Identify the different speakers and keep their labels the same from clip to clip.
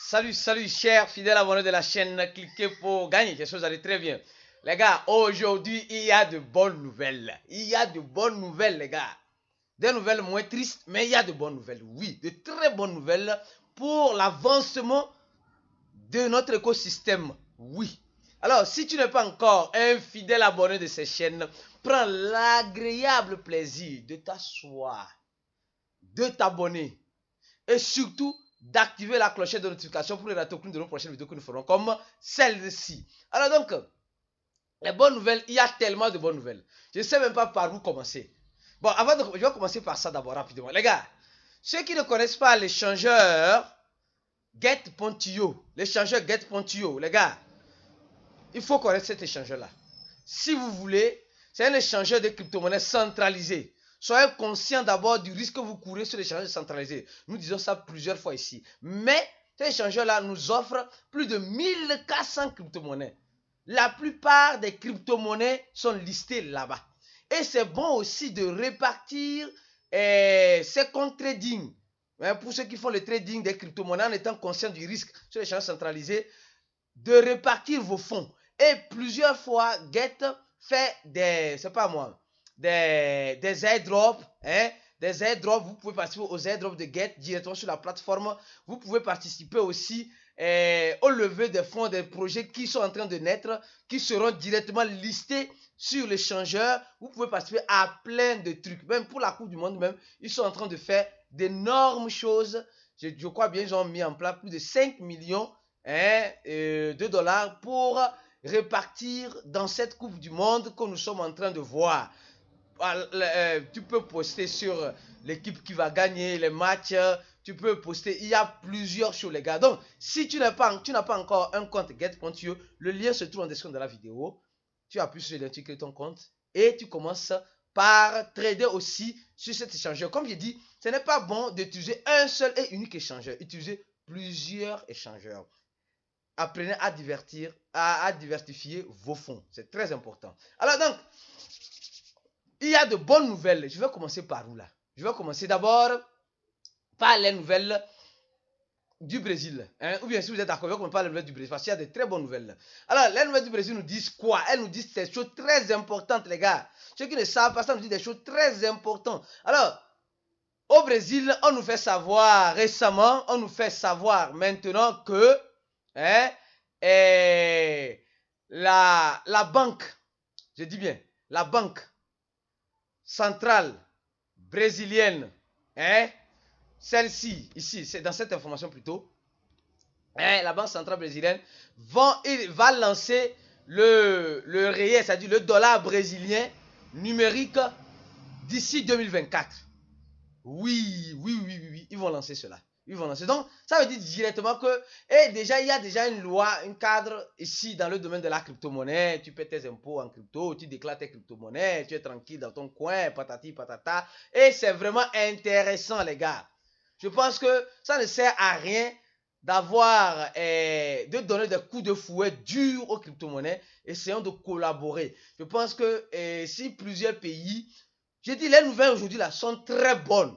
Speaker 1: Salut, chers fidèles abonnés de la chaîne. Cliquez pour gagner quelque chose, vous allez très bien. Les gars, aujourd'hui, il y a de bonnes nouvelles. Il y a de bonnes nouvelles, les gars. Des nouvelles moins tristes, mais il y a de bonnes nouvelles. Oui, de très bonnes nouvelles pour l'avancement de notre écosystème. Oui. Alors, si tu n'es pas encore un fidèle abonné de ces chaînes, prends l'agréable plaisir de t'asseoir, de t'abonner et surtout d'activer la clochette de notification pour ne rater aucune de nos prochaines vidéos que nous ferons comme celle-ci. Alors donc, les bonnes nouvelles, il y a tellement de bonnes nouvelles. Je ne sais même pas par où commencer. Bon, je vais commencer par ça d'abord rapidement. Les gars, ceux qui ne connaissent pas l'échangeur Get.io, l'échangeur Get.io, les gars, il faut connaître cet échangeur-là. Si vous voulez, c'est un échangeur de crypto-monnaies centralisé. Soyez conscient d'abord du risque que vous courez sur l'échangeur centralisé. Nous disons ça plusieurs fois ici. Mais cet échangeur-là nous offre plus de 1400 crypto-monnaies. La plupart des crypto-monnaies sont listées là-bas. Et c'est bon aussi de répartir ces comptes trading. Pour ceux qui font le trading des crypto-monnaies en étant conscient du risque sur l'échange centralisé, de répartir vos fonds. Et plusieurs fois, Get fait des airdrops, des airdrops. Vous pouvez participer aux airdrops de Get directement sur la plateforme. Vous pouvez participer aussi au lever des fonds des projets qui sont en train de naître, qui seront directement listés sur l'échangeur. Vous pouvez participer à plein de trucs. Même pour la Coupe du Monde, même, ils sont en train de faire d'énormes choses. Je crois bien qu'ils ont mis en place plus de 5 millions de dollars pour répartir dans cette Coupe du Monde que nous sommes en train de voir. Tu peux poster sur l'équipe qui va gagner les matchs. Tu peux poster. Il y a plusieurs choses, les gars. Donc, si tu n'as pas encore un compte Get.io, le lien se trouve en description de la vidéo. Tu appuies sur le lien, tu crées ton compte et tu commences par trader aussi sur cet échangeur. Comme je dis, ce n'est pas bon d'utiliser un seul et unique échangeur. Utilisez plusieurs échangeurs. Apprenez à diversifier vos fonds. C'est très important. Alors donc, il y a de bonnes nouvelles. Je vais commencer par où là? Je vais commencer d'abord par les nouvelles du Brésil. Ou bien si vous êtes d'accord, je vais commencer par les nouvelles du Brésil parce qu'il y a de très bonnes nouvelles. Alors, les nouvelles du Brésil nous disent quoi? Elles nous disent des choses très importantes, les gars. Ceux qui ne savent pas, ça nous dit des choses très importantes. Alors, au Brésil, on nous fait savoir récemment, on nous fait savoir maintenant que la banque, je dis bien, la banque centrale brésilienne, celle-ci, ici, c'est dans cette information plutôt, la banque centrale brésilienne va lancer le réel, c'est-à-dire le dollar brésilien numérique d'ici 2024. Oui, ils vont lancer cela. Ils vont lancer. Donc, ça veut dire directement que, déjà, il y a déjà une loi, un cadre ici dans le domaine de la crypto-monnaie. Tu paies tes impôts en crypto, tu déclares tes crypto-monnaies, tu es tranquille dans ton coin, patati, patata. Et c'est vraiment intéressant, les gars. Je pense que ça ne sert à rien de donner des coups de fouet durs aux crypto-monnaies. Essayons de collaborer. Je pense que si plusieurs pays, j'ai dit les nouvelles aujourd'hui là sont très bonnes.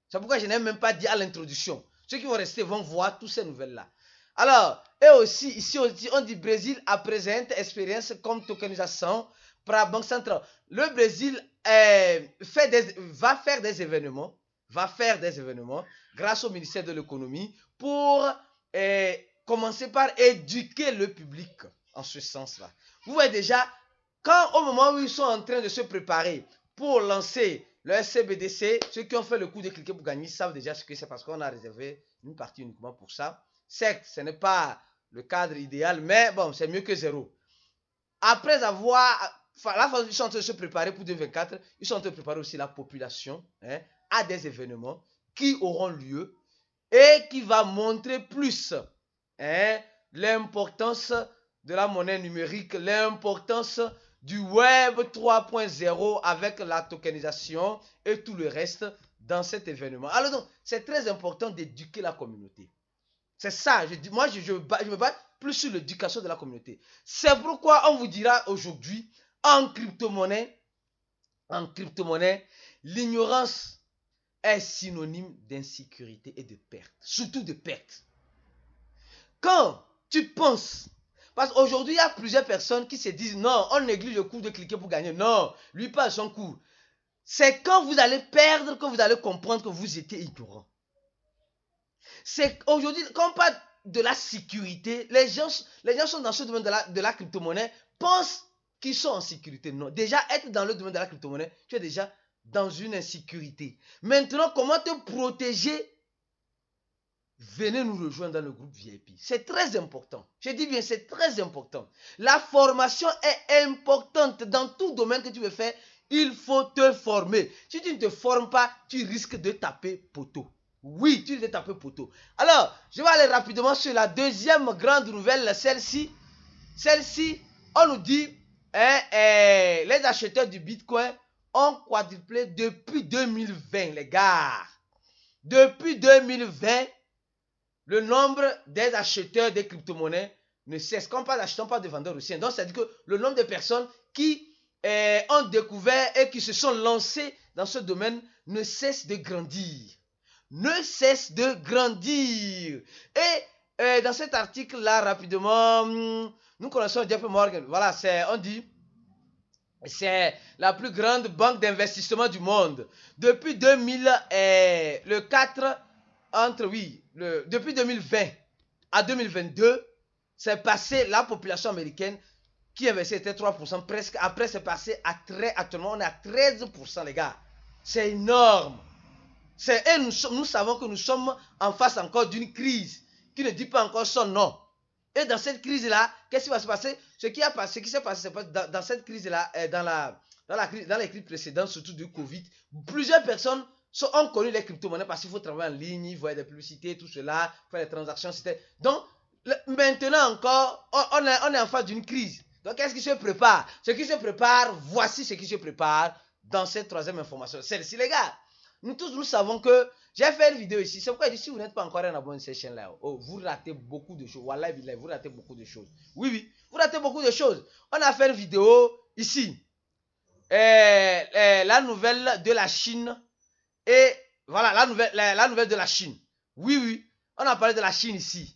Speaker 1: C'est pourquoi je n'ai même pas dit à l'introduction. Ceux qui vont rester vont voir toutes ces nouvelles là. Alors, et aussi, ici on dit Brésil a présente expérience comme tokenisation par la Banque centrale. Le Brésil va faire des événements grâce au ministère de l'économie pour commencer par éduquer le public en ce sens-là. Vous voyez déjà, au moment où ils sont en train de se préparer pour lancer le SCBDC, ceux qui ont fait le coup de cliquer pour gagner savent déjà ce que c'est parce qu'on a réservé une partie uniquement pour ça. Certes, ce n'est pas le cadre idéal, mais bon, c'est mieux que zéro. Après avoir, la phase ils sont en train de se préparer pour 2024, ils sont en train de préparer aussi la population à des événements qui auront lieu et qui va montrer plus l'importance de la monnaie numérique, l'importance du web 3.0 avec la tokenisation et tout le reste dans cet événement. Alors donc, c'est très important d'éduquer la communauté. C'est ça, moi je me bats plus sur l'éducation de la communauté. C'est pourquoi on vous dira aujourd'hui, en crypto-monnaie, l'ignorance est synonyme d'insécurité et de perte, surtout de perte. quand tu penses, parce qu'aujourd'hui, il y a plusieurs personnes qui se disent non, on néglige le coût de cliquer pour gagner. Non, lui parle son coût. C'est quand vous allez perdre que vous allez comprendre que vous étiez ignorant. C'est aujourd'hui, quand on parle de la sécurité, les gens sont dans ce domaine de la crypto-monnaie, pensent qu'ils sont en sécurité. Non, déjà être dans le domaine de la crypto-monnaie, tu es déjà dans une insécurité. Maintenant, comment te protéger? Venez nous rejoindre dans le groupe VIP. C'est très important. Je dis bien, c'est très important. La formation est importante dans tout domaine que tu veux faire. Il faut te former. Si tu ne te formes pas, tu risques de taper poteau. Oui, tu risques de taper poteau. Alors, je vais aller rapidement sur la deuxième grande nouvelle, celle-ci. Celle-ci, on nous dit, les acheteurs du Bitcoin ont quadruplé depuis 2020, les gars. Depuis 2020, le nombre des acheteurs des crypto-monnaies ne cesse. Quand on parle d'acheteurs, on parle de vendeurs aussi. Donc, c'est-à-dire que le nombre de personnes qui ont découvert et qui se sont lancées dans ce domaine ne cesse de grandir. Ne cesse de grandir. Et dans cet article-là, rapidement, nous connaissons JP Morgan. Voilà, on dit, c'est la plus grande banque d'investissement du monde. Depuis 2020 à 2022, c'est passé, la population américaine qui investissait était 3%, presque. Après, c'est passé actuellement, on est à 13%, les gars. C'est énorme. Et nous savons que nous sommes en face encore d'une crise qui ne dit pas encore son nom. Et dans cette crise-là, qu'est-ce qui va se passer? Ce qui s'est passé, dans cette crise-là, dans les crises précédentes, surtout du Covid, plusieurs personnes ont connu les crypto-monnaies parce qu'il faut travailler en ligne, il faut faire des publicités, tout cela, faire des transactions. Donc, maintenant encore, on est en face d'une crise. Donc, qu'est-ce qui se prépare? Ce qui se prépare, voici ce qui se prépare dans cette troisième information. Celle-ci, les gars. Nous tous, nous savons que j'ai fait une vidéo ici. C'est pourquoi je dis, si vous n'êtes pas encore un abonné à cette chaîne-là, vous ratez beaucoup de choses. Wallah, vous ratez beaucoup de choses. Oui, vous ratez beaucoup de choses. On a fait une vidéo ici. La nouvelle de la Chine. Et voilà, la nouvelle de la Chine. Oui, on a parlé de la Chine ici.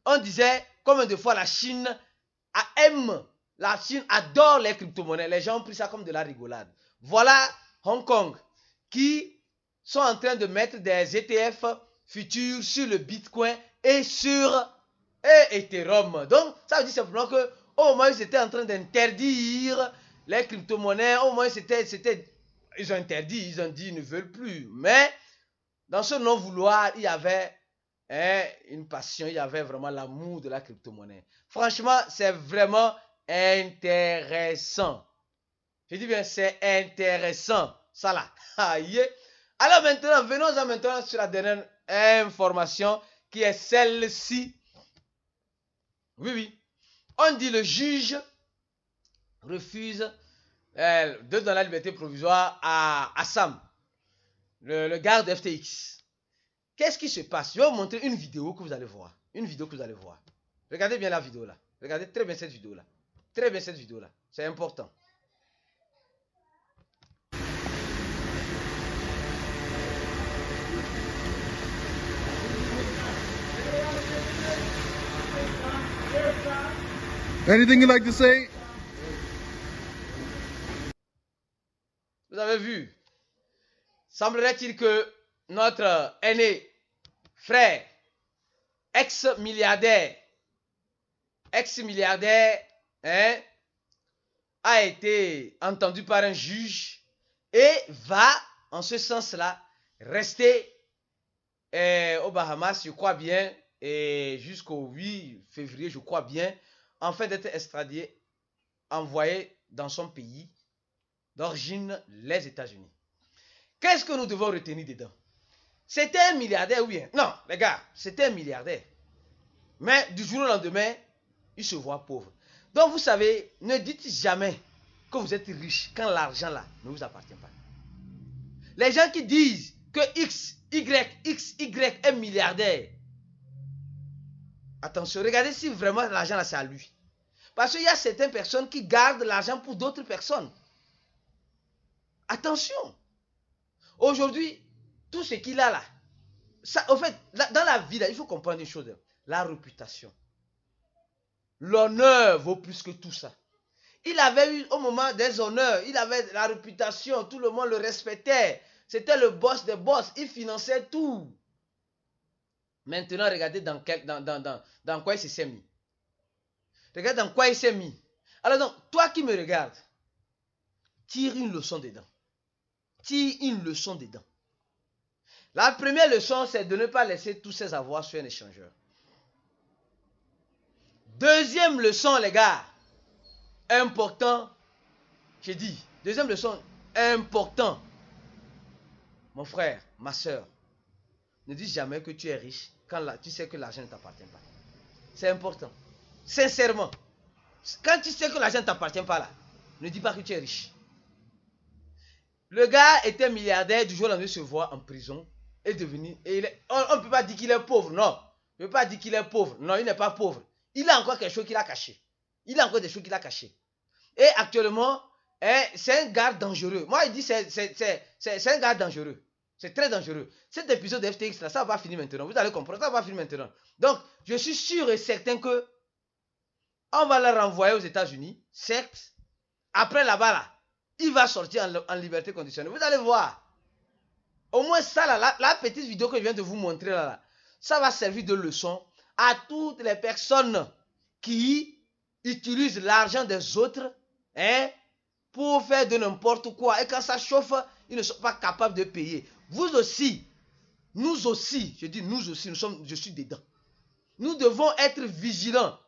Speaker 1: On disait combien de fois la Chine adore les crypto-monnaies. Les gens ont pris ça comme de la rigolade. Voilà Hong Kong qui sont en train de mettre des ETF futurs sur le Bitcoin et sur Ethereum. Donc, ça veut dire simplement que au moment où ils étaient en train d'interdire les crypto-monnaies, au moment où ils ont interdit, ils ont dit ils ne veulent plus. Mais dans ce non-vouloir, il y avait une passion, il y avait vraiment l'amour de la crypto-monnaie. Franchement, c'est vraiment intéressant. Je dis bien, c'est intéressant. Ça là. Alors maintenant, venons-en maintenant sur la dernière information qui est celle-ci. Oui. On dit le juge refuse de donner la liberté provisoire à Sam, le garde de FTX. Qu'est-ce qui se passe? Je vais vous montrer une vidéo que vous allez voir. Regardez bien la vidéo là. Regardez très bien cette vidéo là. C'est important.
Speaker 2: Anything you'd like to say?
Speaker 1: Vous avez vu? Semblerait-il que notre aîné, frère, ex-milliardaire, a été entendu par un juge et va, en ce sens-là, rester aux Bahamas, je crois bien, et jusqu'au 8 février, je crois bien, en fait d'être extradé, envoyé dans son pays d'origine, les États-Unis. Qu'est-ce que nous devons retenir dedans? C'était un milliardaire, oui. Non, les gars, c'était un milliardaire. Mais du jour au lendemain, il se voit pauvre. Donc, vous savez, ne dites jamais que vous êtes riche quand l'argent là ne vous appartient pas. Les gens qui disent que X, Y est milliardaire, attention, regardez si vraiment l'argent là c'est à lui. Parce qu'il y a certaines personnes qui gardent l'argent pour d'autres personnes. Attention. Aujourd'hui, tout ce qu'il a là, ça, en fait, dans la vie, là, il faut comprendre une chose. La réputation. l'honneur vaut plus que tout ça. Il avait eu au moment des honneurs, il avait la réputation, tout le monde le respectait. C'était le boss des boss, il finançait tout. Maintenant, regardez dans quoi il s'est mis. Regarde dans quoi il s'est mis. Alors donc, toi qui me regardes, tire une leçon dedans. Tire une leçon dedans. La première leçon, c'est de ne pas laisser tous ses avoirs sur un échangeur. Deuxième leçon, les gars, important, j'ai dit, deuxième leçon, important. Mon frère, ma soeur, ne dis jamais que tu es riche quand tu sais que l'argent ne t'appartient pas. C'est important. Sincèrement, quand tu sais que l'argent ne t'appartient pas là, ne dis pas que tu es riche. Le gars était milliardaire, du jour au lendemain se voit en prison et devenu. On ne peut pas dire qu'il est pauvre, non. On ne peut pas dire qu'il est pauvre. Non, il n'est pas pauvre. Il a encore quelque chose qu'il a caché. Il a encore des choses qu'il a cachées. Et actuellement, c'est un gars dangereux. Moi, il dit c'est un gars dangereux. C'est très dangereux. Cet épisode de FTX, là, ça va finir maintenant. Vous allez comprendre, ça va finir maintenant. Donc, je suis sûr et certain que on va le renvoyer aux États-Unis. Certes, après là-bas, là, il va sortir en liberté conditionnelle. Vous allez voir. Au moins ça, là, la petite vidéo que je viens de vous montrer, là, ça va servir de leçon à toutes les personnes qui utilisent l'argent des autres pour faire de n'importe quoi. Et quand ça chauffe, ils ne sont pas capables de payer. Vous aussi, nous aussi, je dis nous aussi, je suis dedans. Nous devons être vigilants.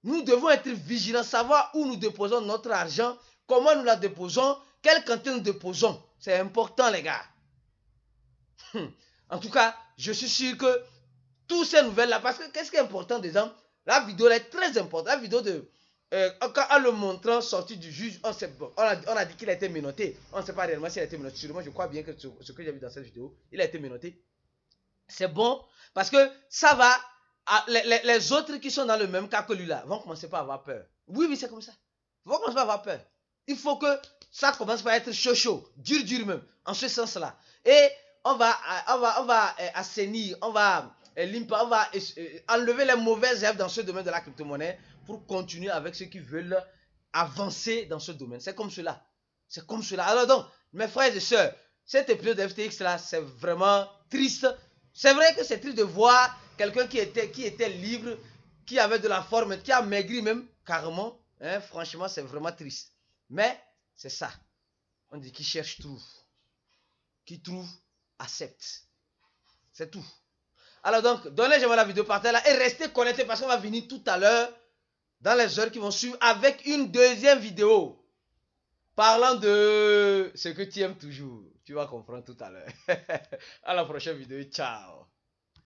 Speaker 1: Nous devons être vigilants, savoir où nous déposons notre argent, comment nous la déposons, quelle quantité nous déposons. C'est important, les gars. En tout cas, je suis sûr que toutes ces nouvelles-là, parce que qu'est-ce qui est important dedans? La vidéo là, est très importante. La vidéo de... quand en le montrant sorti du juge, on a dit qu'il a été menotté. On ne sait pas réellement s'il a été menotté. Sûrement, je crois bien que ce que j'ai vu dans cette vidéo, il a été menotté. C'est bon parce que ça va... Les autres qui sont dans le même cas que lui là vont commencer par avoir peur. Oui, oui, c'est comme ça. Ils vont commencer par avoir peur. Il faut que ça commence par être chaud, dur même, en ce sens-là. Et on va assainir, on va enlever les mauvaises herbes dans ce domaine de la crypto-monnaie pour continuer avec ceux qui veulent avancer dans ce domaine. C'est comme cela. C'est comme cela. Alors donc, mes frères et sœurs, cet épisode de FTX là, c'est vraiment triste. C'est vrai que c'est triste de voir quelqu'un qui était libre, qui avait de la forme, qui a maigri même, carrément. Franchement, c'est vraiment triste. Mais, c'est ça. On dit qui cherche, trouve. Qui trouve, accepte. C'est tout. Alors donc, donnez j'aime la vidéo, partagez là et restez connectés parce qu'on va venir tout à l'heure, dans les heures qui vont suivre, avec une deuxième vidéo. Parlant de ce que tu aimes toujours. Tu vas comprendre tout à l'heure. À la prochaine vidéo. Ciao.